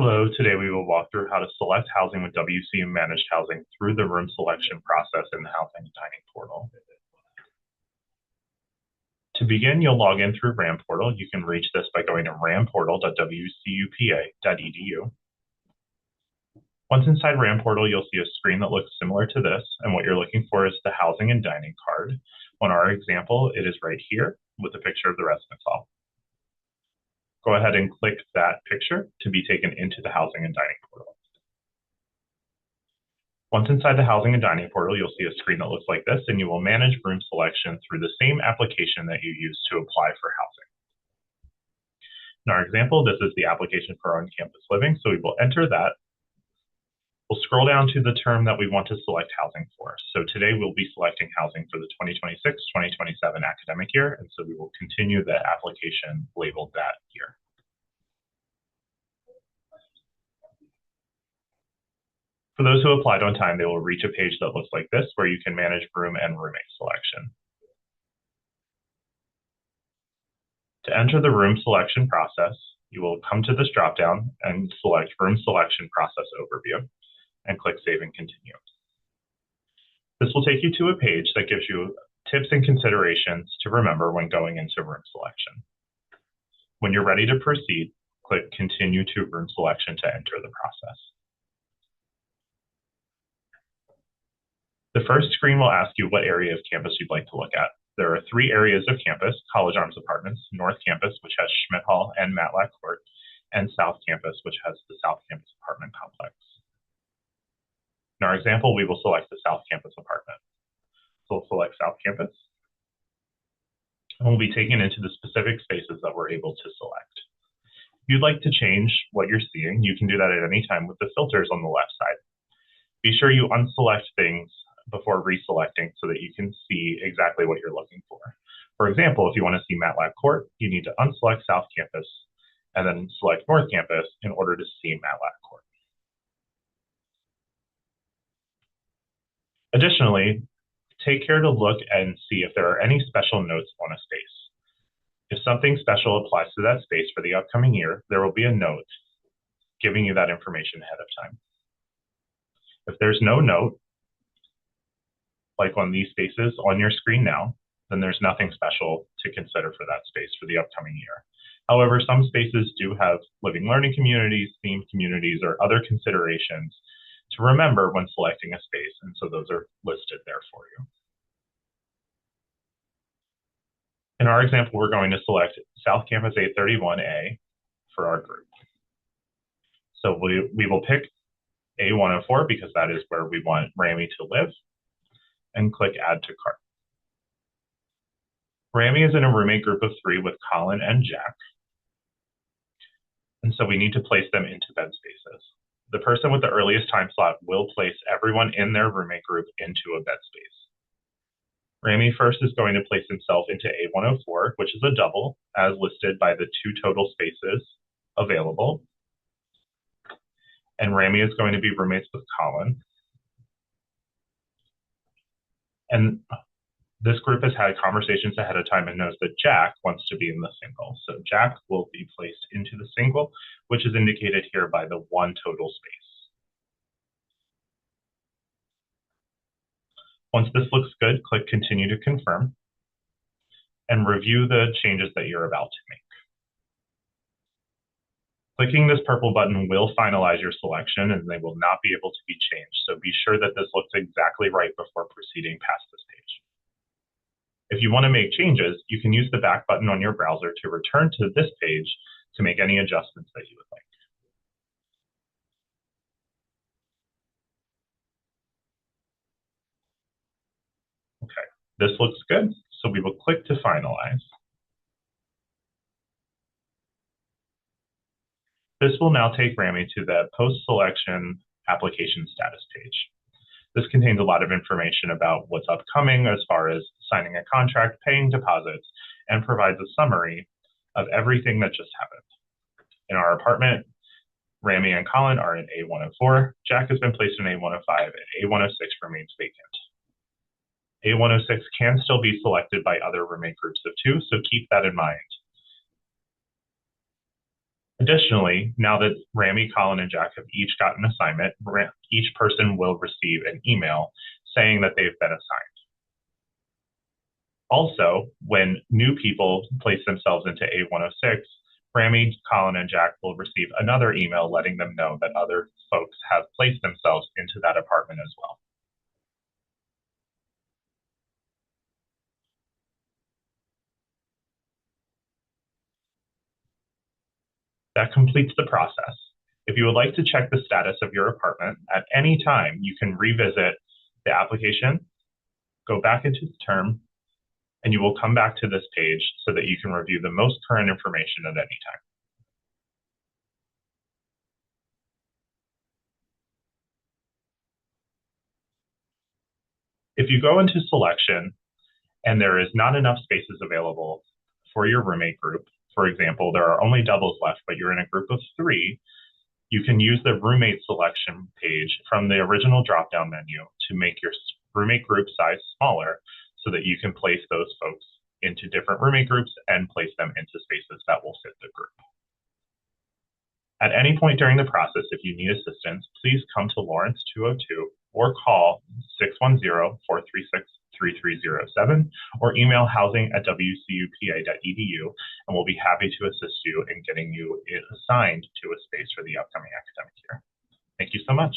Hello, today we will walk through how to select housing with WCU managed housing through the room selection process in the Housing and Dining portal. To begin, you'll log in through RAM portal. You can reach this by going to ramportal.wcupa.edu. Once inside RAM portal, you'll see a screen that looks similar to this, and what you're looking for is the Housing and Dining card. On our example, it is right here with a picture of the residence hall. Go ahead and click that picture to be taken into the Housing and Dining portal. Once inside the Housing and Dining portal, you'll see a screen that looks like this, and you will manage room selection through the same application that you used to apply for housing. In our example, this is the application for on-campus living, so we will enter that. We'll scroll down to the term that we want to select housing for. So today we'll be selecting housing for the 2026-2027 academic year, and so we will continue the application labeled that year. For those who applied on time, they will reach a page that looks like this, where you can manage room and roommate selection. To enter the room selection process, you will come to this dropdown and select Room Selection Process Overview and click Save and Continue. This will take you to a page that gives you tips and considerations to remember when going into room selection. When you're ready to proceed, click Continue to Room Selection to enter the process. The first screen will ask you what area of campus you'd like to look at. There are 3 areas of campus: College Arms Apartments, North Campus, which has Schmidt Hall and Matlack Court, and South Campus, which has the South Campus Apartment Complex. In our example, we will select the South Campus apartment. So we'll select South Campus, and we'll be taken into the specific spaces that we're able to select. If you'd like to change what you're seeing, you can do that at any time with the filters on the left side. Be sure you unselect things before reselecting so that you can see exactly what you're looking for. For example, if you want to see Matlack Court, you need to unselect South Campus and then select North Campus in order to see Matlack Court. Additionally, take care to look and see if there are any special notes on a space. If something special applies to that space for the upcoming year, there will be a note giving you that information ahead of time. If there's no note, like on these spaces on your screen now, then there's nothing special to consider for that space for the upcoming year. However, some spaces do have living learning communities, themed communities, or other considerations to remember when selecting a space, and so those are listed there for you. In our example, we're going to select South Campus 831A for our group. So we will pick A104 because that is where we want Rami to live, and click Add to Cart. Rami is in a roommate group of 3 with Colin and Jack, and so we need to place them into bed spaces. The person with the earliest time slot will place everyone in their roommate group into a bed space. Rami first is going to place himself into A104, which is a double, as listed by the 2 total spaces available. And Rami is going to be roommates with Colin. And this group has had conversations ahead of time and knows that Jack wants to be in the single. So Jack will be placed into the single, which is indicated here by the 1 total space. Once this looks good, click Continue to confirm and review the changes that you're about to make. Clicking this purple button will finalize your selection, and they will not be able to be changed. So be sure that this looks exactly right before proceeding past this page. If you want to make changes, you can use the back button on your browser to return to this page to make any adjustments that you would like. Okay, this looks good, so we will click to finalize. This will now take Rami to the post-selection application status page. This contains a lot of information about what's upcoming as far as signing a contract, paying deposits, and provides a summary of everything that just happened. In our apartment, Rami and Colin are in A104, Jack has been placed in A105, and A106 remains vacant. A106 can still be selected by other roommate groups of 2, so keep that in mind. Additionally, now that Rami, Colin, and Jack have each gotten an assignment, each person will receive an email saying that they've been assigned. Also, when new people place themselves into A106, Rami, Colin, and Jack will receive another email letting them know that other folks have placed themselves into that apartment as well. That completes the process. If you would like to check the status of your apartment at any time, you can revisit the application, go back into the term, and you will come back to this page so that you can review the most current information at any time. If you go into selection and there is not enough spaces available for your roommate group, for example, there are only doubles left, but you're in a group of 3, you can use the roommate selection page from the original drop-down menu to make your roommate group size smaller so that you can place those folks into different roommate groups and place them into spaces that will fit the group. At any point during the process, if you need assistance, please come to Lawrence 202 or call 610-436-3307 or email housing@wcupa.edu, and we'll be happy to assist you in getting you assigned to a space for the upcoming academic year. Thank you so much.